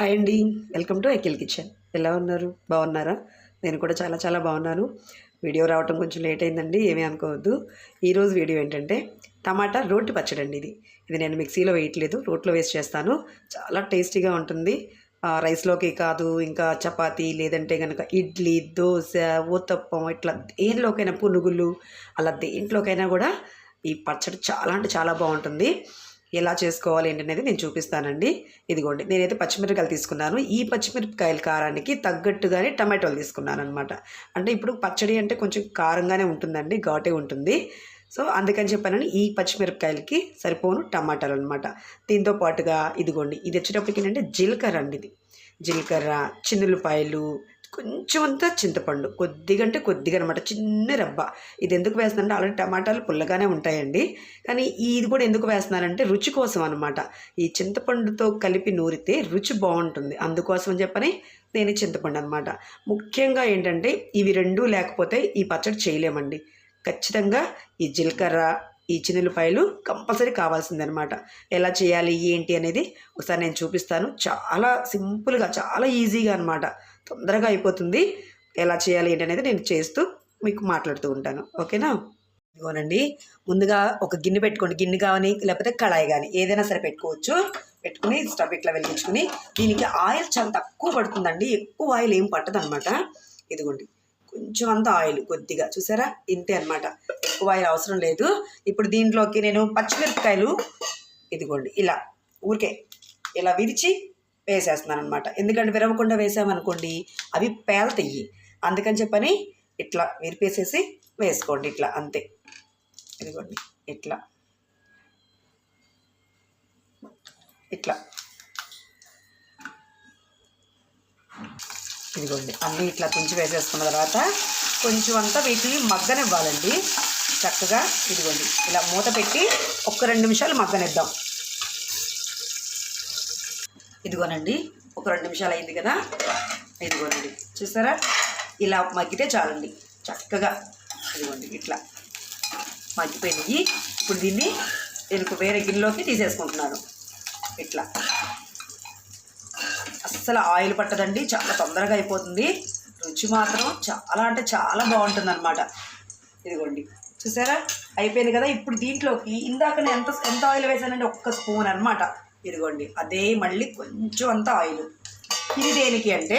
Hi అండి, welcome to Akhil kitchen. ఎలా ఉన్నారు? బాగున్నారా? నేను కూడా చాలా చాలా బాగున్నాను. వీడియో రావటం కొంచెం లేట్ అయిందండి, ఏమీ అనుకోవద్దు. ఈరోజు వీడియో ఏంటంటే టమాటా రోటి పచ్చడి అండి. ఇది నేను మిక్సీలో వేయట్లేదు, రోట్లో వేసి చేస్తాను. చాలా టేస్టీగా ఉంటుంది. రైస్లోకి కాదు, ఇంకా చపాతీ లేదంటే కనుక ఇడ్లీ, దోశ, ఊతప్పం ఇట్లా దేనిలోకైనా, పునుగులు అలా దేంట్లోకైనా కూడా ఈ పచ్చడి చాలా అంటే చాలా బాగుంటుంది. ఎలా చేసుకోవాలి ఏంటనేది నేను చూపిస్తానండి. ఇదిగోండి, నేనైతే పచ్చిమిరపకాయలు తీసుకున్నాను. ఈ పచ్చిమిరపకాయల కారానికి తగ్గట్టుగానే టమాటోలు తీసుకున్నాను అనమాట. అంటే ఇప్పుడు పచ్చడి అంటే కొంచెం కారంగానే ఉంటుందండి, ఘాటే ఉంటుంది. సో అందుకని చెప్పానని ఈ పచ్చిమిరపకాయలకి సరిపోను టమాటాలు అనమాట. దీంతో పాటుగా ఇదిగోండి, ఇది వచ్చేటప్పటికి ఏంటంటే జీలకర్ర అండి. ఇది జీలకర్ర, చిన్నులపాయలు, కొంచెం అంతా చింతపండు, కొద్దిగా అంటే కొద్దిగా అనమాట, చిన్న రబ్బ. ఇది ఎందుకు వేస్తున్నానంటే ఆల్రెడీ టమాటాలు పుల్లగానే ఉంటాయండి, కానీ ఇది కూడా ఎందుకు వేస్తున్నానంటే రుచి కోసం అనమాట. ఈ చింతపండుతో కలిపి నూరితే రుచి బాగుంటుంది, అందుకోసం అని చెప్పని నేను చింతపండు అనమాట. ముఖ్యంగా ఏంటంటే ఇవి రెండూ లేకపోతే ఈ పచ్చడి చేయలేమండి. ఖచ్చితంగా ఈ జీలకర్ర, ఈ చిన్నులపాయలు కంపల్సరీ కావాల్సిందనమాట. ఎలా చేయాలి ఏంటి అనేది ఒకసారి నేను చూపిస్తాను. చాలా సింపుల్గా, చాలా ఈజీగా అనమాట, తొందరగా అయిపోతుంది. ఎలా చేయాలి ఏంటి అనేది నేను చేస్తూ మీకు మాట్లాడుతూ ఉంటాను, ఓకేనా? ఇదిగోనండి, ముందుగా ఒక గిన్నె పెట్టుకోండి. గిన్నె కానీ లేకపోతే కళాయి కానీ ఏదైనా సరే పెట్టుకోవచ్చు. పెట్టుకుని స్టవ్ ఇట్లా వెలిగించుకుని, దీనికి ఆయిల్ చాలా తక్కువ పడుతుందండి, ఎక్కువ ఆయిల్ ఏం పట్టదు అనమాట. ఇదిగోండి, కొంచెం అంత ఆయిల్ కొద్దిగా, చూసారా, ఇంతే అనమాట, ఎక్కువ ఆయిల్ అవసరం లేదు. ఇప్పుడు దీంట్లోకి నేను పచ్చిమిరపకాయలు ఇదిగోండి ఇలా ఊరికే ఇలా విరిచి వేసేస్తున్నాను అనమాట. ఎందుకంటే విరవకుండా వేసామనుకోండి అవి పేలతాయి, అందుకని చెప్పని ఇట్లా విరిపేసేసి వేసుకోండి, ఇట్లా అంతే. ఇదిగోండి ఇట్లా ఇట్లా ఇదిగోండి అన్నీ ఇట్లా తుంచి వేసేసుకున్న తర్వాత కొంచెం అంతా వీటిని మగ్గనివ్వాలండి చక్కగా. ఇదిగోండి ఇలా మూత పెట్టి ఒక 2 నిమిషాలు మగ్గనిద్దాం. ఇదిగోనండి, ఒక 2 నిమిషాలు అయింది కదా. ఇదిగోనండి, చూసారా, ఇలా మగ్గితే చాలండి చక్కగా. ఇదిగోండి ఇట్లా మగ్గిపోయినాయి. ఇప్పుడు దీన్ని నేను వేరే గిన్నెలోకి తీసేసుకుంటున్నాను. ఇట్లా అస్సలు ఆయిల్ పట్టదండి, చాలా తొందరగా అయిపోతుంది. రుచి మాత్రం చాలా అంటే చాలా బాగుంటుంది అనమాట. ఇదిగోండి చూసారా, అయిపోయింది కదా. ఇప్పుడు దీంట్లోకి ఇందాక నేను ఎంత ఆయిల్ వేసానంటే 1 స్పూన్ అనమాట. ఇదిగోండి అదే మళ్ళీ కొంచెం అంత ఆయిల్. ఇది దేనికి అంటే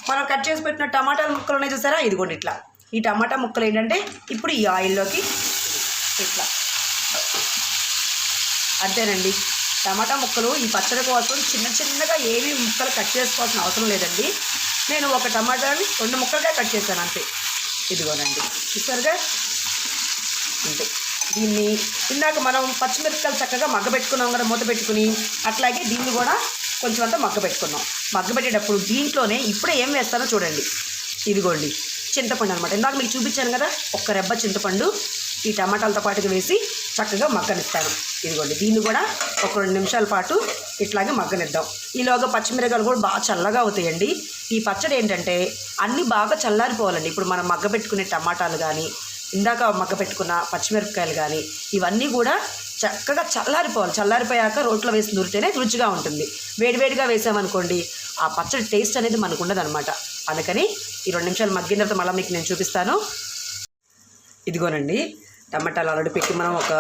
మనం కట్ చేసి పెట్టిన టమాటాల ముక్కలు ఉన్నాయి చూసారా, ఇదిగోండి ఇట్లా. ఈ టమాటా ముక్కలు ఏంటంటే ఇప్పుడు ఈ ఆయిల్లోకి ఇట్లా, అంతేనండి. టమాటా ముక్కలు ఈ పచ్చడి కోసం చిన్న చిన్నగా ఏమీ ముక్కలు కట్ చేసుకోవాల్సిన అవసరం లేదండి. నేను ఒక టమాటాని 2 ముక్కలుగా కట్ చేశాను అంతే. ఇదిగోనండి చూసారుగా, అంతే. దీన్ని ఇందాక మనం పచ్చిమిరపకాయలు చక్కగా మగ్గబెట్టుకున్నాం కదా మూత పెట్టుకుని, అట్లాగే దీన్ని కూడా కొంచెం అంతా మగ్గబెట్టుకున్నాం. మగ్గబెట్టేటప్పుడు దీంట్లోనే ఇప్పుడే ఏం వేస్తానో చూడండి. ఇదిగోండి చింతపండు అనమాట. ఇందాక మీకు చూపించాను కదా, 1 రెబ్బ చింతపండు ఈ టమాటాలతో పాటుగా వేసి చక్కగా మగ్గనిస్తాను. ఇదిగోండి దీన్ని కూడా ఒక 2 నిమిషాల పాటు ఇట్లాగే మగ్గనిద్దాం. ఈలోగా పచ్చిమిరపకాయలు కూడా బాగా చల్లగా అవుతాయండి. ఈ పచ్చడి ఏంటంటే అన్నీ బాగా చల్లారిపోవాలండి. ఇప్పుడు మనం మగ్గబెట్టుకునే టమాటాలు కానీ, ఇందాక మగ్గబెట్టుకున్న పచ్చిమిరపకాయలు కానీ, ఇవన్నీ కూడా చక్కగా చల్లారిపోవాలి. చల్లారిపోయాక రోట్లో వేసి నూరితేనే రుచిగా ఉంటుంది. వేడివేడిగా వేసామనుకోండి ఆ పచ్చడి టేస్ట్ అనేది మనకు ఉండదు అనమాట. అందుకని ఈ 2 నిమిషాలు మగ్గిన తర్వాత మళ్ళీ మీకు నేను చూపిస్తాను. ఇదిగోనండి, టమాటాలు ఆల్రెడీ పెట్టి మనం ఒక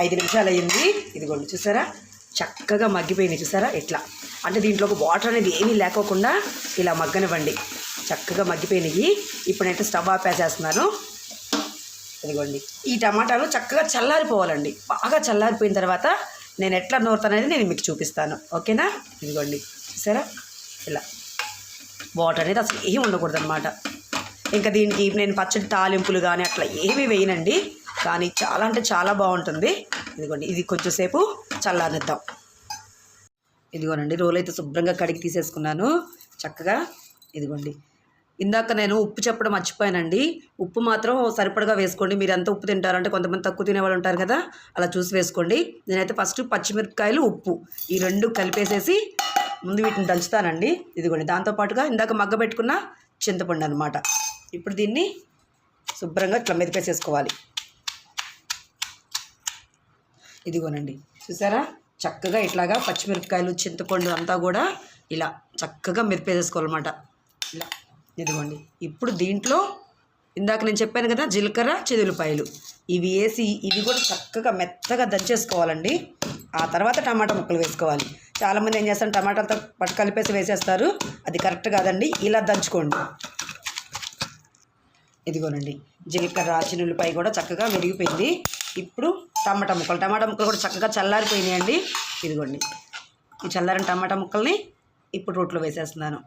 5 నిమిషాలు అయ్యింది. ఇదిగోండి చూసారా, చక్కగా మగ్గిపోయినాయి చూసారా. ఇట్లా అంటే దీంట్లోకి వాటర్ అనేది ఏమీ లేకోకుండా ఇలా మగ్గనివ్వండి. చక్కగా మగ్గిపోయినాయి. ఇప్పుడైతే స్టవ్ ఆపేసేస్తున్నాను. ఇదిగోండి ఈ టమాటాలు చక్కగా చల్లారిపోవాలండి. బాగా చల్లారిపోయిన తర్వాత నేను ఎట్లా నూరుతాననేది నేను మీకు చూపిస్తాను, ఓకేనా? ఇదిగోండి చూసారా, ఇలా వాటర్ అనేది అసలు ఏమి ఉండకూడదు అనమాట. ఇంకా దీనికి నేను పచ్చడి తాలింపులు కానీ అట్లా ఏమీ వేయనండి, కానీ చాలా అంటే చాలా బాగుంటుంది. ఇదిగోండి ఇది కొంచెం సేపు చల్లారిద్దాం. ఇదిగోనండి రోలు అయితే శుభ్రంగా కడిగి తీసేసుకున్నాను చక్కగా. ఇదిగోండి ఇందాక నేను ఉప్పు చెప్పడం మర్చిపోయానండి. ఉప్పు మాత్రం సరిపడగా వేసుకోండి. మీరు ఎంత ఉప్పు తింటారంటే కొంతమంది తక్కువ తినేవాళ్ళు ఉంటారు కదా, అలా చూసి వేసుకోండి. నేనైతే ఫస్ట్ పచ్చిమిరపకాయలు, ఉప్పు ఈ 2 కలిపేసేసి ముందు వీటిని దంచుతానండి. ఇదిగోండి దాంతోపాటుగా ఇందాక మగ్గబెట్టుకున్న చింతపండు అనమాట. ఇప్పుడు దీన్ని శుభ్రంగా ఇట్లా మెదిపేసేసుకోవాలి. ఇదిగోనండి చూసారా, చక్కగా ఇట్లాగా పచ్చిమిరపకాయలు, చింతపండు అంతా కూడా ఇలా చక్కగా మెదిపేసేసుకోవాలన్నమాట. ఇలా ఇదిగోండి. ఇప్పుడు దీంట్లో ఇందాక నేను చెప్పాను కదా జీలకర్ర చెదులుపాయలు ఇవి వేసి ఇవి కూడా చక్కగా మెత్తగా దంచేసుకోవాలండి. ఆ తర్వాత టమాటా ముక్కలు వేసుకోవాలి. చాలామంది ఏం చేస్తారు టమాటాలతో పట్టు కలిపేసి వేసేస్తారు, అది కరెక్ట్ కాదండి. ఇలా దంచుకోండి. ఇదిగోనండి జీలకర్ర చిన్నులపాయ కూడా చక్కగా మెరిగిపోయింది. ఇప్పుడు టమాటా ముక్కలు కూడా చక్కగా చల్లారిపోయినాయండి. ఇదిగోండి ఈ చల్లారిన టమాటా ముక్కల్ని ఇప్పుడు రోట్లో వేసేస్తున్నాను.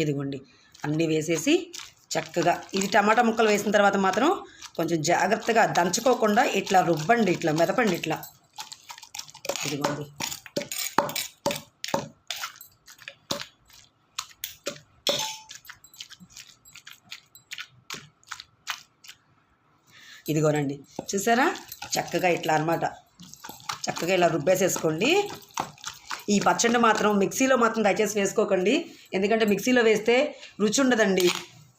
ఇదిగోండి అన్నీ వేసేసి చక్కగా ఇది టమాటా ముక్కలు వేసిన తర్వాత మాత్రం కొంచెం జాగ్రత్తగా దంచుకోకుండా ఇట్లా రుబ్బండి, ఇట్లా మెదపండి ఇట్లా. ఇదిగోండి ఇదిగోనండి చూసారా చక్కగా ఇట్లా అనమాట. చక్కగా ఇలా రుబ్బేసేసుకోండి. ఈ పచ్చడి మాత్రం మిక్సీలో మాత్రం దయచేసి వేసుకోకండి, ఎందుకంటే మిక్సీలో వేస్తే రుచి ఉండదండి.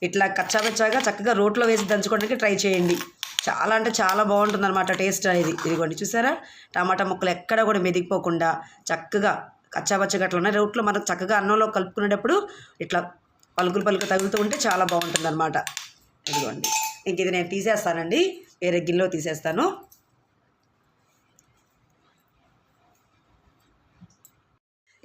ఇట్లా కచ్చాబెచ్చాగా చక్కగా రోట్లో వేసి దంచుకోవడానికి ట్రై చేయండి. చాలా అంటే చాలా బాగుంటుంది అనమాట టేస్ట్ అనేది. ఇదిగోండి చూసారా టమాటా ముక్కలు ఎక్కడ కూడా మెదిగిపోకుండా చక్కగా కచ్చాబచ్చగా అట్లా ఉన్నాయి. రోట్లో మనం చక్కగా అన్నంలో కలుపుకునేటప్పుడు ఇట్లా పలుకులు తగులుతూ ఉంటే చాలా బాగుంటుంది అనమాట. ఇదిగోండి ఇంక ఇది నేను తీసేస్తానండి, వేరే గిన్నెలో తీసేస్తాను.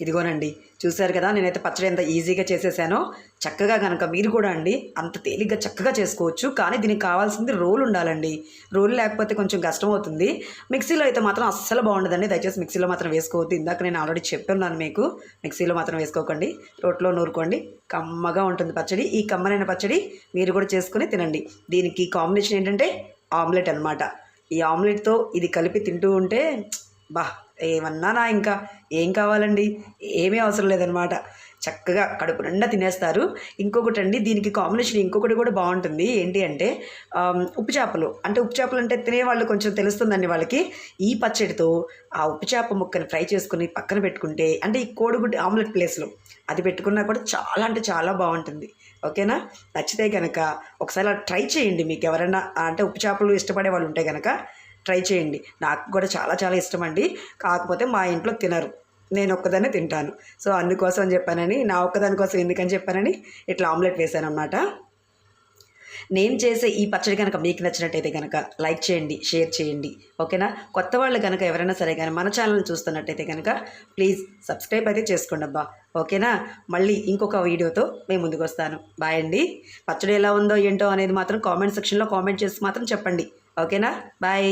ఇదిగోనండి చూసారు కదా నేనైతే పచ్చడి ఎంత ఈజీగా చేసేసానో. చక్కగా కనుక మీరు కూడా అండి అంత తేలిగ్గా చక్కగా చేసుకోవచ్చు. కానీ దీనికి కావాల్సింది రోలు ఉండాలండి. రోలు లేకపోతే కొంచెం కష్టం అవుతుంది. మిక్సీలో అయితే మాత్రం అస్సలు బాగుండదండి. దయచేసి మిక్సీలో మాత్రం వేసుకోవద్దు. ఇందాక నేను ఆల్రెడీ చెప్పున్నాను మీకు, మిక్సీలో మాత్రం వేసుకోకండి, రోట్లో నూరుకోండి. కమ్మగా ఉంటుంది పచ్చడి. ఈ కమ్మనైన పచ్చడి మీరు కూడా చేసుకుని తినండి. దీనికి కాంబినేషన్ ఏంటంటే ఆమ్లెట్ అనమాట. ఈ ఆమ్లెట్తో ఇది కలిపి తింటూ ఉంటే ఏమన్నా ఇంకా ఏం కావాలండి, ఏమీ అవసరం లేదనమాట. చక్కగా కడుపు నిండా తినేస్తారు. ఇంకొకటి అండి దీనికి కాంబినేషన్ ఇంకొకటి కూడా బాగుంటుంది. ఏంటి అంటే ఉప్పు చేపలు అంటే తినేవాళ్ళు కొంచెం తెలుస్తుందండి వాళ్ళకి. ఈ పచ్చడితో ఆ ఉప్పు చేప ముక్కని ఫ్రై చేసుకుని పక్కన పెట్టుకుంటే, అంటే ఈ కోడిగుడ్డు ఆమ్లెట్ ప్లేస్లో అది పెట్టుకున్నా కూడా చాలా అంటే చాలా బాగుంటుంది. ఓకేనా? నచ్చితే కనుక ఒకసారి ట్రై చేయండి. మీకు ఎవరైనా అంటే ఉప్పు చేపలు ఇష్టపడే వాళ్ళు ఉంటే కనుక ట్రై చేయండి. నాకు కూడా చాలా చాలా ఇష్టం అండి. కాకపోతే మా ఇంట్లో తినరు, నేను ఒక్కదాన్నే తింటాను. సో అందుకోసం అని చెప్పానని, నా ఒక్కదాని కోసం ఎందుకని చెప్పానని ఇట్లా ఆమ్లెట్ వేసాను అన్నమాట. నేను చేసే ఈ పచ్చడి కనుక మీకు నచ్చినట్టయితే కనుక లైక్ చేయండి, షేర్ చేయండి. ఓకేనా? కొత్త వాళ్ళు కనుక ఎవరైనా సరే కానీ మన ఛానల్ని చూస్తున్నట్టయితే కనుక ప్లీజ్ సబ్స్క్రైబ్ అయితే చేసుకోండి అబ్బా. ఓకేనా? మళ్ళీ ఇంకొక వీడియోతో మేము ముందుకు వస్తాను. బాయ్ అండి. పచ్చడి ఎలా ఉందో ఏంటో అనేది మాత్రం కామెంట్ సెక్షన్లో కామెంట్ చేసి మాత్రం చెప్పండి. ఓకేనా? బాయ్.